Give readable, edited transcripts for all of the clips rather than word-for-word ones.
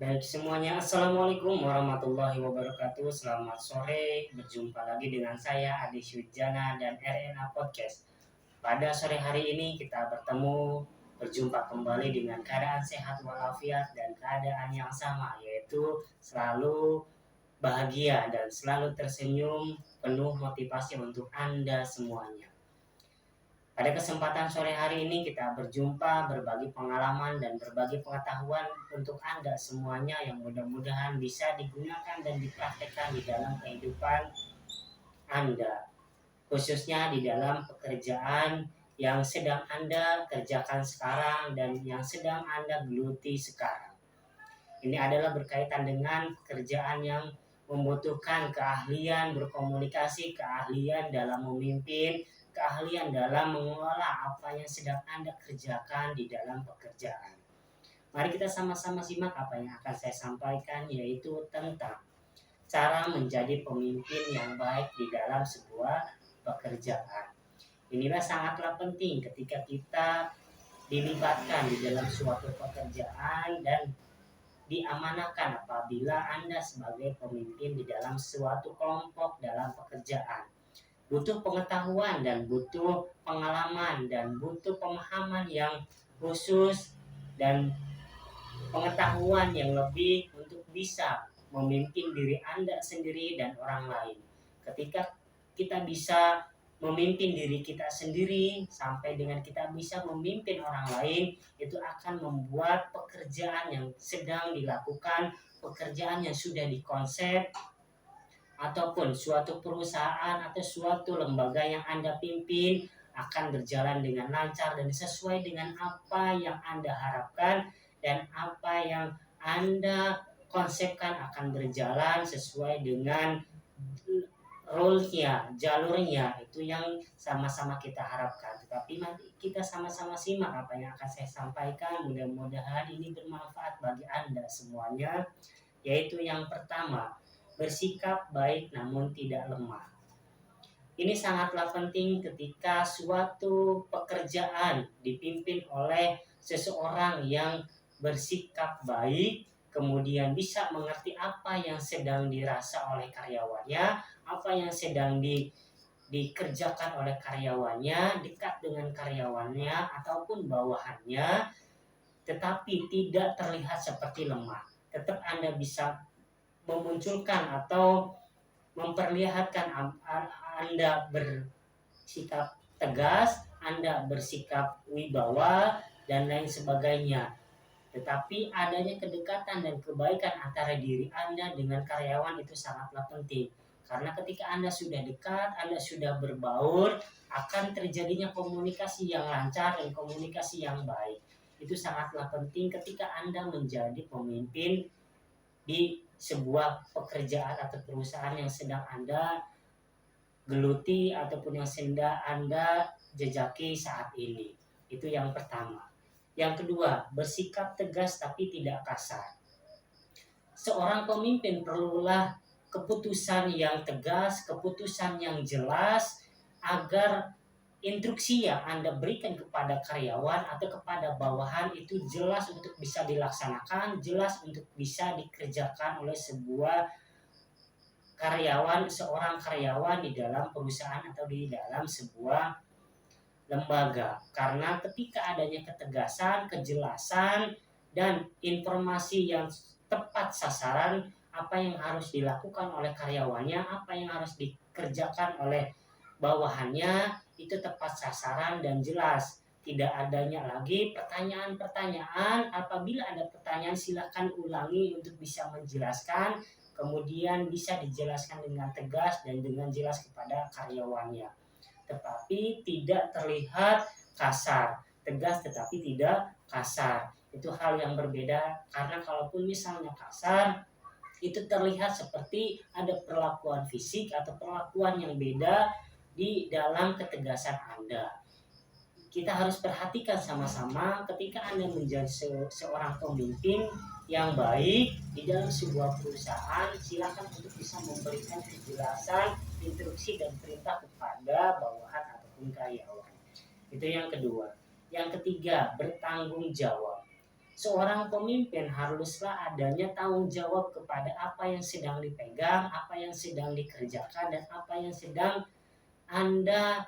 Baik semuanya, Assalamualaikum warahmatullahi wabarakatuh. Selamat sore, berjumpa lagi dengan saya Adi Syudjana dan RNA Podcast. Pada sore hari ini kita berjumpa kembali dengan keadaan sehat walafiat dan keadaan yang sama, yaitu selalu bahagia dan selalu tersenyum, penuh motivasi untuk Anda semuanya. Pada kesempatan sore hari ini kita berjumpa, berbagi pengalaman dan berbagi pengetahuan untuk Anda semuanya yang mudah-mudahan bisa digunakan dan dipraktekkan di dalam kehidupan Anda, khususnya di dalam pekerjaan yang sedang Anda kerjakan sekarang dan yang sedang Anda geluti sekarang. Ini adalah berkaitan dengan pekerjaan yang membutuhkan keahlian berkomunikasi, keahlian dalam memimpin, keahlian dalam mengelola apa yang sedang Anda kerjakan di dalam pekerjaan. Mari kita sama-sama simak apa yang akan saya sampaikan, yaitu tentang cara menjadi pemimpin yang baik di dalam sebuah pekerjaan. Inilah sangatlah penting ketika kita dilibatkan di dalam suatu pekerjaan dan diamanahkan apabila Anda sebagai pemimpin di dalam suatu kelompok dalam pekerjaan. Butuh pengetahuan dan butuh pengalaman dan butuh pemahaman yang khusus dan pengetahuan yang lebih untuk bisa memimpin diri Anda sendiri dan orang lain. Ketika kita bisa memimpin diri kita sendiri sampai dengan kita bisa memimpin orang lain, itu akan membuat pekerjaan yang sedang dilakukan, pekerjaan yang sudah dikonsep, ataupun suatu perusahaan atau suatu lembaga yang Anda pimpin akan berjalan dengan lancar dan sesuai dengan apa yang Anda harapkan dan apa yang Anda konsepkan akan berjalan sesuai dengan rule-nya, jalurnya, itu yang sama-sama kita harapkan. Tetapi mari kita sama-sama simak apa yang akan saya sampaikan. Mudah-mudahan ini bermanfaat bagi Anda semuanya. Yaitu yang pertama, bersikap baik namun tidak lemah. Ini sangatlah penting ketika suatu pekerjaan dipimpin oleh seseorang yang bersikap baik, kemudian bisa mengerti apa yang sedang dirasa oleh karyawannya, apa yang sedang dikerjakan oleh karyawannya, dekat dengan karyawannya ataupun bawahannya, tetapi tidak terlihat seperti lemah. Tetap Anda bisa memunculkan atau memperlihatkan Anda bersikap tegas, Anda bersikap wibawa, dan lain sebagainya. Tetapi adanya kedekatan dan kebaikan antara diri Anda dengan karyawan itu sangatlah penting. Karena ketika Anda sudah dekat, Anda sudah berbaur, akan terjadinya komunikasi yang lancar dan komunikasi yang baik. Itu sangatlah penting ketika Anda menjadi pemimpin di sebuah pekerjaan atau perusahaan yang sedang Anda geluti ataupun yang sedang Anda jejaki saat ini. Itu yang pertama. Yang kedua, bersikap tegas tapi tidak kasar. Seorang pemimpin perlulah keputusan yang tegas, keputusan yang jelas, agar instruksi yang Anda berikan kepada karyawan atau kepada bawahan itu jelas untuk bisa dilaksanakan, jelas untuk bisa dikerjakan oleh seorang karyawan di dalam perusahaan atau di dalam sebuah lembaga. Karena ketika adanya ketegasan, kejelasan, dan informasi yang tepat sasaran, apa yang harus dilakukan oleh karyawannya, apa yang harus dikerjakan oleh bawahannya, itu tepat sasaran dan jelas. Tidak adanya lagi pertanyaan-pertanyaan. Apabila ada pertanyaan, silakan ulangi untuk bisa menjelaskan, kemudian bisa dijelaskan dengan tegas dan dengan jelas kepada karyawannya. Tetapi tidak terlihat kasar, tegas tetapi tidak kasar. Itu hal yang berbeda, karena kalaupun misalnya kasar, itu terlihat seperti ada perlakuan fisik atau perlakuan yang beda di dalam ketegasan Anda. Kita harus perhatikan sama-sama ketika Anda menjadi seorang pemimpin yang baik di dalam sebuah perusahaan, silakan untuk bisa memberikan kejelasan, instruksi dan perintah kepada bawahan ataupun karyawan. Itu yang kedua. Yang ketiga, bertanggung jawab. Seorang pemimpin haruslah adanya tanggung jawab kepada apa yang sedang dipegang, apa yang sedang dikerjakan, dan apa yang sedang Anda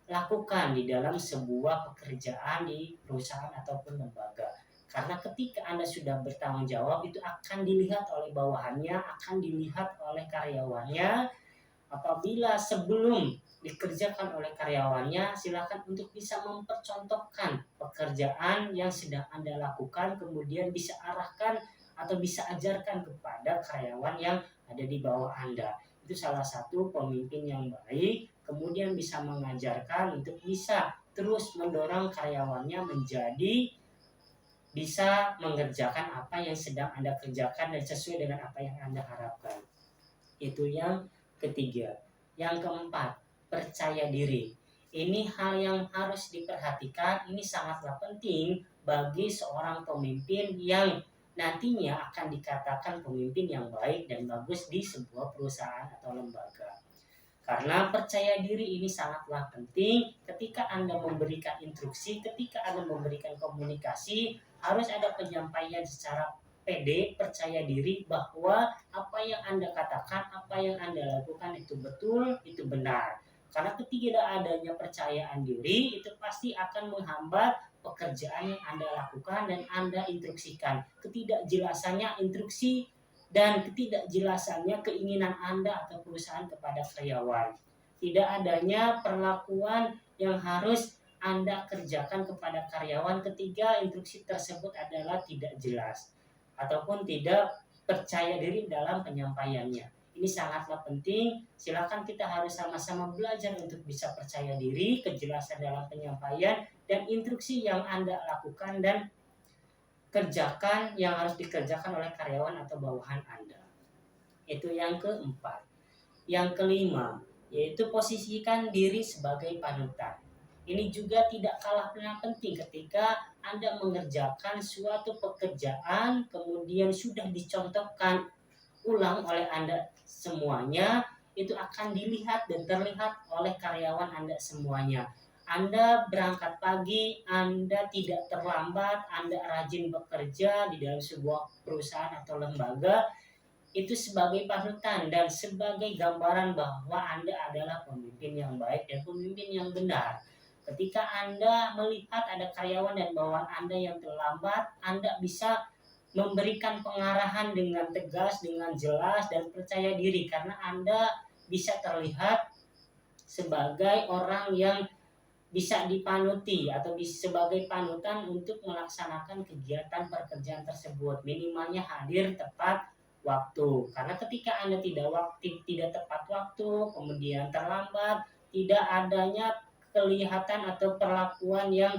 lakukan di dalam sebuah pekerjaan di perusahaan ataupun lembaga. Karena ketika Anda sudah bertanggung jawab, itu akan dilihat oleh bawahannya, akan dilihat oleh karyawannya. Apabila sebelum dikerjakan oleh karyawannya, silakan untuk bisa mempercontohkan pekerjaan yang sedang Anda lakukan, kemudian bisa arahkan atau bisa ajarkan kepada karyawan yang ada di bawah Anda. Itu salah satu pemimpin yang baik, kemudian bisa mengajarkan untuk bisa terus mendorong karyawannya menjadi bisa mengerjakan apa yang sedang Anda kerjakan dan sesuai dengan apa yang Anda harapkan. Itu yang ketiga. Yang keempat, percaya diri. Ini hal yang harus diperhatikan, ini sangatlah penting bagi seorang pemimpin yang nantinya akan dikatakan pemimpin yang baik dan bagus di sebuah perusahaan atau lembaga. Karena percaya diri ini sangatlah penting ketika Anda memberikan instruksi, ketika Anda memberikan komunikasi, harus ada penyampaian secara pede, percaya diri bahwa apa yang Anda katakan, apa yang Anda lakukan itu betul, itu benar. Karena ketika adanya percayaan diri, itu pasti akan menghambat pekerjaan yang Anda lakukan dan Anda instruksikan. Ketidakjelasannya instruksi dan ketidakjelasannya keinginan Anda atau perusahaan kepada karyawan. Tidak adanya perlakuan yang harus Anda kerjakan kepada karyawan ketika instruksi tersebut adalah tidak jelas ataupun tidak percaya diri dalam penyampaiannya. Ini sangatlah penting. Silakan kita harus sama-sama belajar untuk bisa percaya diri, kejelasan dalam penyampaian dan instruksi yang Anda lakukan dan kerjakan yang harus dikerjakan oleh karyawan atau bawahan Anda. Itu yang keempat. Yang kelima, yaitu posisikan diri sebagai panutan. Ini juga tidak kalah penting ketika Anda mengerjakan suatu pekerjaan, kemudian sudah dicontohkan ulang oleh Anda semuanya, itu akan dilihat dan terlihat oleh karyawan Anda semuanya. Anda berangkat pagi, Anda tidak terlambat, Anda rajin bekerja di dalam sebuah perusahaan atau lembaga, itu sebagai panutan dan sebagai gambaran bahwa Anda adalah pemimpin yang baik dan pemimpin yang benar. Ketika Anda melihat ada karyawan dan bawahan Anda yang terlambat, Anda bisa memberikan pengarahan dengan tegas, dengan jelas dan percaya diri karena Anda bisa terlihat sebagai orang yang bisa dipanuti atau sebagai panutan untuk melaksanakan kegiatan pekerjaan tersebut. Minimalnya hadir tepat waktu. Karena ketika Anda tidak tepat waktu, kemudian terlambat, tidak adanya kelihatan atau perlakuan yang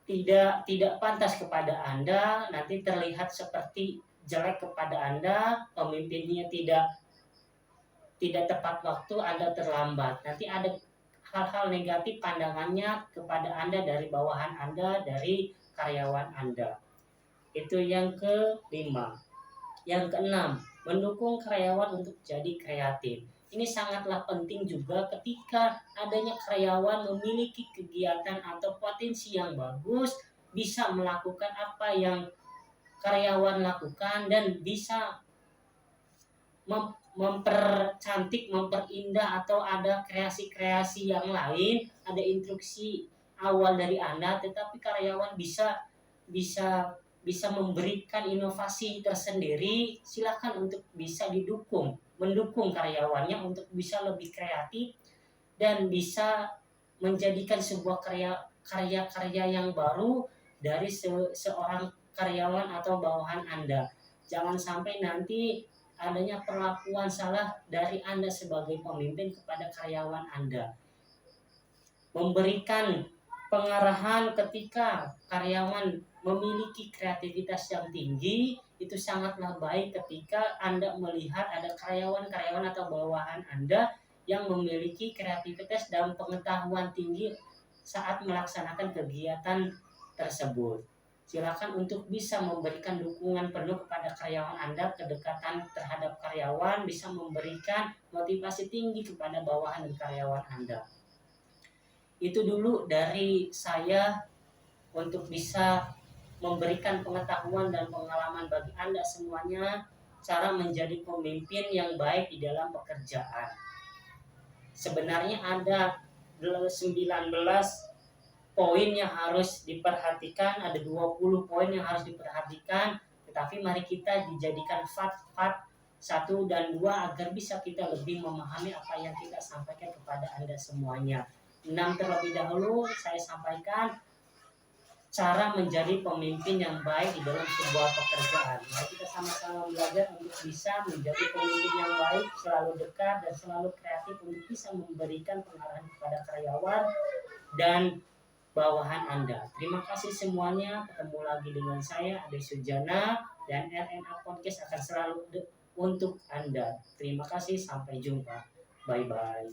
tidak pantas kepada Anda, nanti terlihat seperti jelek kepada Anda, pemimpinnya tidak tepat waktu, Anda terlambat. Nanti ada hal-hal negatif pandangannya kepada Anda dari bawahan Anda, dari karyawan Anda. Itu yang kelima. Yang keenam, mendukung karyawan untuk jadi kreatif. Ini sangatlah penting juga ketika adanya karyawan memiliki kegiatan atau potensi yang bagus, bisa melakukan apa yang karyawan lakukan dan bisa mempercantik, memperindah atau ada kreasi-kreasi yang lain, ada instruksi awal dari Anda, tetapi karyawan bisa bisa bisa memberikan inovasi tersendiri, silakan untuk bisa mendukung karyawannya untuk bisa lebih kreatif dan bisa menjadikan sebuah karya-karya yang baru dari seorang karyawan atau bawahan Anda. Jangan sampai nanti adanya perlakuan salah dari Anda sebagai pemimpin kepada karyawan Anda. Memberikan pengarahan ketika karyawan memiliki kreativitas yang tinggi, itu sangatlah baik ketika Anda melihat ada karyawan-karyawan atau bawahan Anda yang memiliki kreativitas dan pengetahuan tinggi saat melaksanakan kegiatan tersebut. Silakan untuk bisa memberikan dukungan penuh kepada karyawan Anda, kedekatan terhadap karyawan, bisa memberikan motivasi tinggi kepada bawahan dan karyawan Anda. Itu dulu dari saya untuk bisa memberikan pengetahuan dan pengalaman bagi Anda semuanya cara menjadi pemimpin yang baik di dalam pekerjaan. Sebenarnya ada 19 poin yang harus diperhatikan, ada 20 poin yang harus diperhatikan, tetapi mari kita dijadikan part-part 1 dan 2 agar bisa kita lebih memahami apa yang kita sampaikan kepada Anda semuanya. 6 terlebih dahulu saya sampaikan cara menjadi pemimpin yang baik di dalam sebuah pekerjaan. Mari kita sama-sama belajar untuk bisa menjadi pemimpin yang baik, selalu dekat dan selalu kreatif untuk bisa memberikan pengarahan kepada karyawan dan bawahan Anda. Terima kasih semuanya. Ketemu lagi dengan saya Ade Sujana dan RNA Podcast akan selalu untuk Anda. Terima kasih, sampai jumpa. Bye bye.